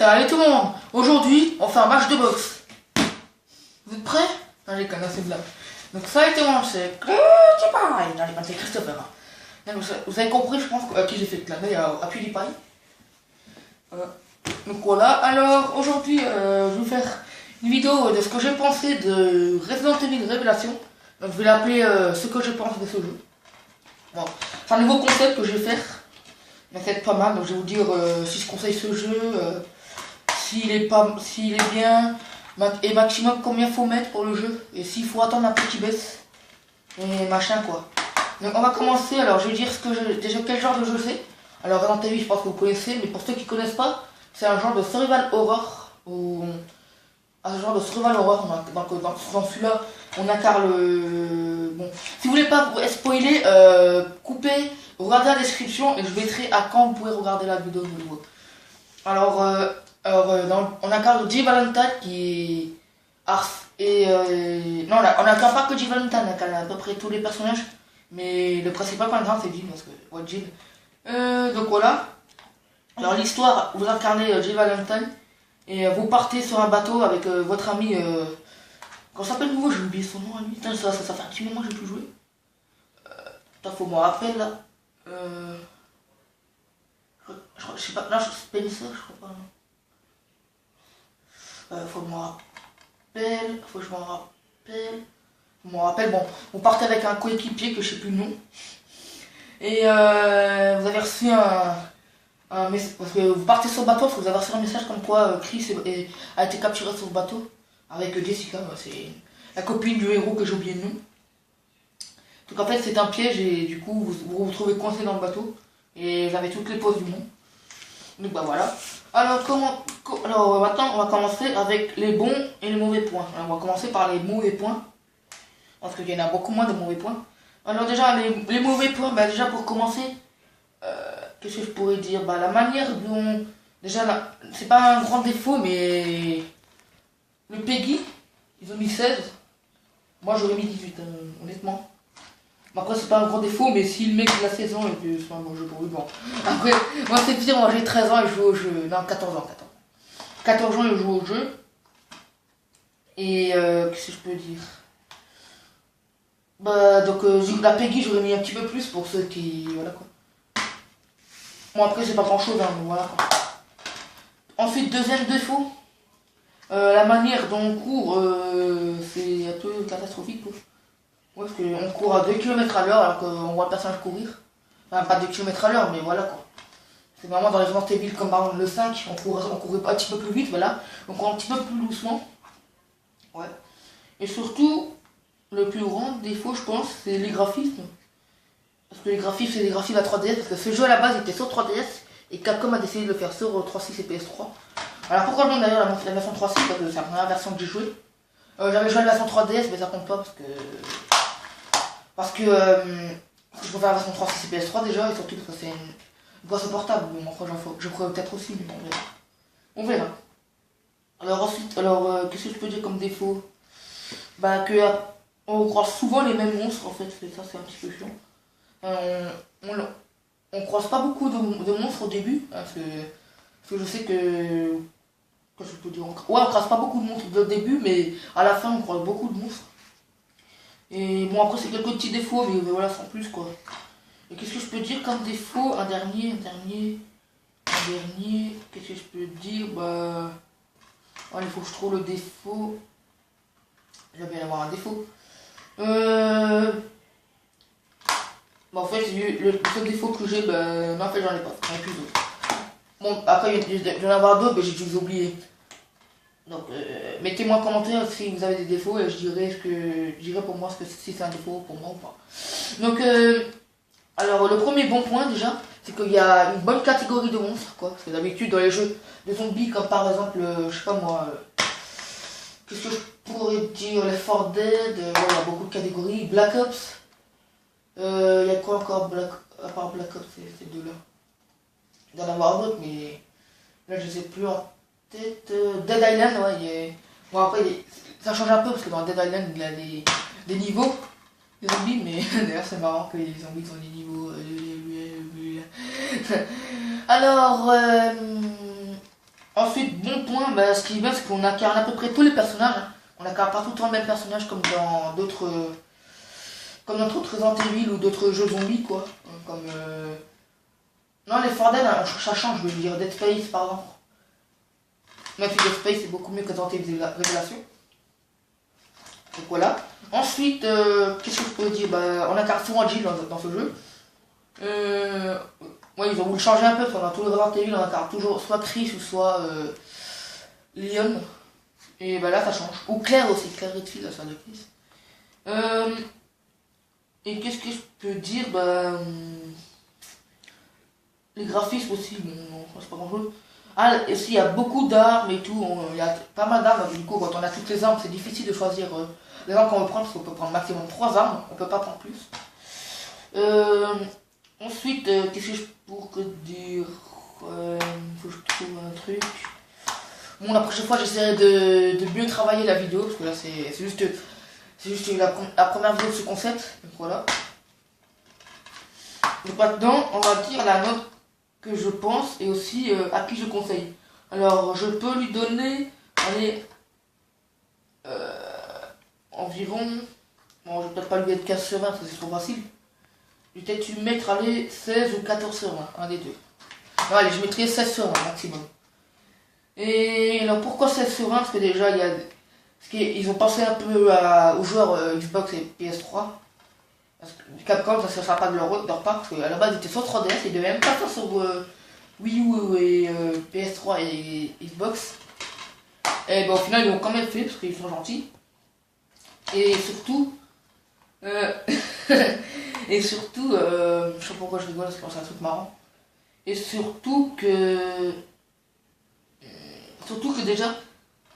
Salut tout le monde. Aujourd'hui, on fait un match de boxe. Vous êtes prêts? Non, j'ai connu, c'est blague. Donc salut tout le monde, c'est PewDiePie. Non, j'ai pas, c'est Christopher. Donc, vous avez compris, je pense, à qui j'ai fait le clin d'œil, à PewDiePie. Donc voilà, alors aujourd'hui, je vais vous faire une vidéo de ce que j'ai pensé de Resident Evil Révélation. Donc je vais l'appeler ce que je pense de ce jeu. Bon, c'est un nouveau concept que je vais faire. Mais c'est pas mal, donc je vais vous dire si je conseille ce jeu, s'il est bien, et maximum combien faut mettre pour le jeu, et s'il faut attendre un peu qu'il baisse, et machin quoi. Donc on va commencer, alors je vais dire déjà quel genre de jeu c'est. Alors Resident Evil, je pense que vous connaissez, mais pour ceux qui connaissent pas, c'est un genre de survival horror, dans celui-là, on incarne le... Bon, si vous voulez pas spoiler, coupez, regardez la description et je mettrai à quand vous pouvez regarder la vidéo de nouveau. Alors, on incarne Jill Valentine qui est... non, on incarne pas que Jill Valentine, on incarne à peu près tous les personnages, mais le principal qu'on incarne c'est Jill, parce que... Ouais, Jill. Donc voilà. Alors l'histoire, vous incarnez Jill Valentine. Et vous partez sur un bateau avec votre ami. Comment s'appelle nouveau? J'ai oublié son nom à lui. Putain, ça fait un petit moment que j'ai plus joué. Putain, faut me rappeler là. Je sais pas. Là, c'est Spencer, je crois pas. Faut que je me rappelle. Bon, vous partez avec un coéquipier que je sais plus le nom. Et vous avez reçu parce que vous partez sur le bateau, parce que vous avez reçu un message comme quoi Chris a été capturé sur le bateau avec Jessica, c'est la copine du héros que j'ai oublié le nom. Donc en fait c'est un piège et du coup vous vous trouvez coincé dans le bateau et vous avez toutes les pauses du monde. Donc bah voilà. Alors maintenant on va commencer avec les bons et les mauvais points. Alors, on va commencer par les mauvais points, parce qu'il y en a beaucoup moins de mauvais points. Alors déjà les mauvais points, bah déjà pour commencer, qu'est-ce que je pourrais dire? Bah la manière dont... Déjà là, c'est pas un grand défaut, mais... Le Peggy, ils ont mis 16. Moi j'aurais mis 18, honnêtement. Après c'est pas un grand défaut, mais si le mec il a 16 ans et que c'est un bon jeu pour lui, bon. Après, moi c'est pire, moi j'ai 13 ans et je joue au jeu. Non, 14 ans. 14 ans et je joue au jeu. Et qu'est-ce que je peux dire? Bah donc la Peggy j'aurais mis un petit peu plus pour ceux qui... Voilà quoi. Bon après c'est pas grand chose, mais voilà quoi. Ensuite deuxième défaut, la manière dont on court, c'est un peu catastrophique quoi. Ouais, parce qu'on court à 2 km à l'heure alors qu'on voit le personnage courir. Enfin pas 2 km à l'heure mais voilà quoi. C'est vraiment dans les Resident Evil comme par exemple le 5, on courait un petit peu plus vite, voilà. On court un petit peu plus doucement. Ouais. Et surtout, le plus grand défaut je pense, c'est les graphismes. Parce que les graphismes, c'est des graphismes à 3DS, parce que ce jeu à la base était sur 3DS, et Capcom a décidé de le faire sur 3.6 et PS3. Alors pourquoi je demande d'ailleurs la version 3.6? Parce que c'est la première version que j'ai jouée. J'avais joué à la version 3DS, mais ça compte pas parce que je préfère la version 3.6 et PS3 déjà, et surtout parce que c'est une boîte portable. Bon, après je pourrais peut-être aussi, mais on verra. On verra. Alors ensuite, qu'est-ce que je peux dire comme défaut? Bah que on croise souvent les mêmes monstres en fait, ça c'est un petit peu chiant. On croise pas beaucoup de monstres au début, hein, parce que je sais que je peux dire, on croise pas beaucoup de monstres au début, mais à la fin on croise beaucoup de monstres. Et bon après c'est quelques petits défauts, mais voilà sans plus quoi. Et qu'est-ce que je peux dire comme défaut? Un dernier, qu'est-ce que je peux dire? Bah... il faut que je trouve le défaut. Il va bien y avoir un défaut. Bon, en fait, le seul défaut que j'ai, ben, non, en fait, j'en ai pas. J'en ai plus d'autres. Bon, après, il y en a avoir d'autres, mais j'ai dû vous oublier. Donc, mettez-moi en commentaire si vous avez des défauts et je dirai pour moi si c'est un défaut pour moi ou pas. Donc, alors, le premier bon point déjà, c'est qu'il y a une bonne catégorie de monstres, quoi. Parce que d'habitude, dans les jeux de zombies, comme par exemple, je sais pas moi, qu'est-ce que je pourrais dire, les 4 Dead, il y a beaucoup de catégories, Black Ops. Il y a quoi encore à part Black Ops, ces deux-là? Il doit y en avoir d'autres, mais là je sais plus en tête. Dead Island, ouais, bon après ça change un peu parce que dans Dead Island il y a des niveaux, des zombies, mais d'ailleurs c'est marrant que les zombies ont des niveaux. Alors, Ensuite, bon point, bah, ce qui est bien, c'est qu'on incarne à peu près tous les personnages. Hein. On incarne pas tout le temps le même personnage comme dans d'autres. Comme dans d'autres Resident Evil ou d'autres jeux zombies, quoi. Comme. Non, les Forden, hein, ça change, je veux dire. Dead Space, par exemple. Même si Dead Space, c'est beaucoup mieux que Resident Evil Révélation. Donc voilà. Ensuite, qu'est-ce que je peux dire, bah, on incarne souvent Jill dans ce jeu. Ouais, ils ont voulu changer un peu, parce que dans tous les Resident Evil, on incarne toujours soit Chris ou soit Leon. Et bah là, ça change. Ou Claire aussi, Claire Redfield, la sœur de Chris. Et qu'est-ce que je peux dire, bah... les graphismes aussi, bon, non, c'est pas grand chose. Ah, et aussi, il y a beaucoup d'armes et tout, il y a pas mal d'armes, du coup, quand on a toutes les armes, c'est difficile de choisir les armes qu'on veut prendre, parce qu'on peut prendre maximum 3 armes, on peut pas prendre plus. Ensuite, qu'est-ce que je pourrais dire, faut que je trouve un truc. Bon, la prochaine fois, j'essaierai de mieux travailler la vidéo, parce que là, c'est juste la première vidéo de ce concept, donc voilà. Donc maintenant, on va dire la note que je pense et aussi à qui je conseille. Alors, je peux lui donner, allez, environ, bon, je vais peut-être pas lui mettre 15 sur 20 parce que c'est trop facile. Je vais peut-être lui mettre, allez, 16 ou 14 sur 20, un des deux. Non, allez, je mettrai 16 sur 20 maximum. Et alors, pourquoi 16 sur 20? Parce que déjà, il y a... Parce qu'ils ont pensé un peu aux joueurs Xbox et PS3. Parce que Capcom, ça ne sera pas de leur part, parce qu'à la base, ils étaient sur 3DS, ils devaient même pas faire sur Wii U et PS3 et Xbox. Et ben, au final, ils l'ont quand même fait, parce qu'ils sont gentils. Et surtout... et surtout, je sais pas pourquoi je rigole, c'est un truc marrant. Et surtout que... Surtout que déjà,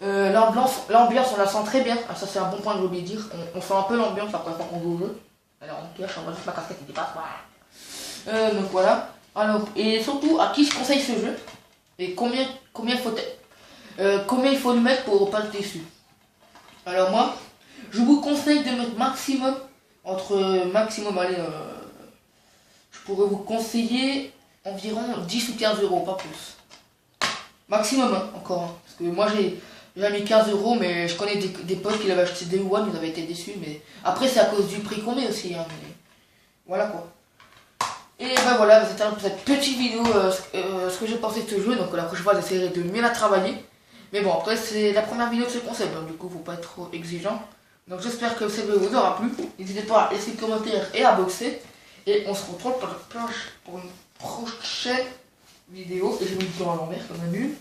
l'ambiance, on la sent très bien. Ah, ça, c'est un bon point que j'ai oublié de dire. On sent un peu l'ambiance la première fois qu'on joue au jeu. Alors, on cache, on voit juste ma casquette qui dépasse. Donc voilà. Alors, et surtout, à qui je conseille ce jeu et combien il faut le mettre pour pas être déçu. Alors moi, je vous conseille de mettre maximum, allez, je pourrais vous conseiller environ 10 ou 15 euros, pas plus. Maximum, hein, encore. Hein, parce que moi j'ai mis 15 euros, mais je connais des potes qui l'avaient acheté Day One, ils avaient été déçus. Mais après, c'est à cause du prix qu'on met aussi. Hein, mais... Voilà quoi. Et ben voilà, c'était pour cette petite vidéo ce que j'ai pensé de ce jeu. Donc la prochaine fois, j'essaierai de mieux la travailler. Mais bon, après, c'est la première vidéo de ce concept, donc du coup, faut pas être trop exigeant. Donc j'espère que cette vidéo vous aura plu. N'hésitez pas à laisser des commentaires et à boxer. Et on se retrouve pour une prochaine vidéo. Et je vais me dire à l'envers comme un nul.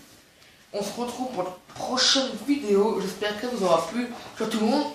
On se retrouve pour la prochaine vidéo. J'espère que vous aura plu. Ciao tout le monde.